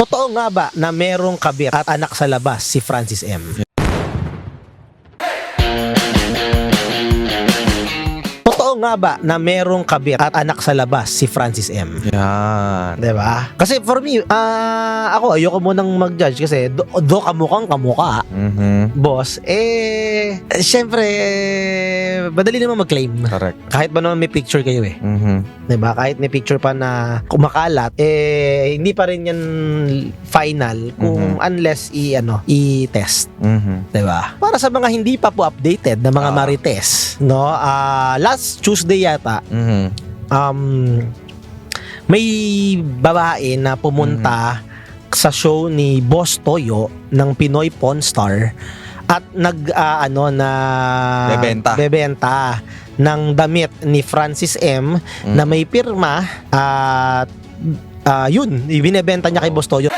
Totoo nga ba na merong kabit at anak sa labas si Francis M? Totoo nga ba na merong kabit at anak sa labas si Francis M? Yan. Diba? Kasi for me, ako ayoko munang mag-judge kasi do kamukhang kamuka, boss, syempre, madali naman mag-claim. Correct. Kahit ba naman may picture kayo eh. Diba? Kahit may picture pa na kumakalat, hindi pa rin yan final kung unless i-test. Diba? Para sa mga hindi pa po updated na mga marites, no? Last Tuesday yata, may babae na pumunta sa show ni Boss Toyo ng Pinoy Pawn Star at bebenta ng damit ni Francis M na may pirma at yun, binebenta niya kay Boss Toyo.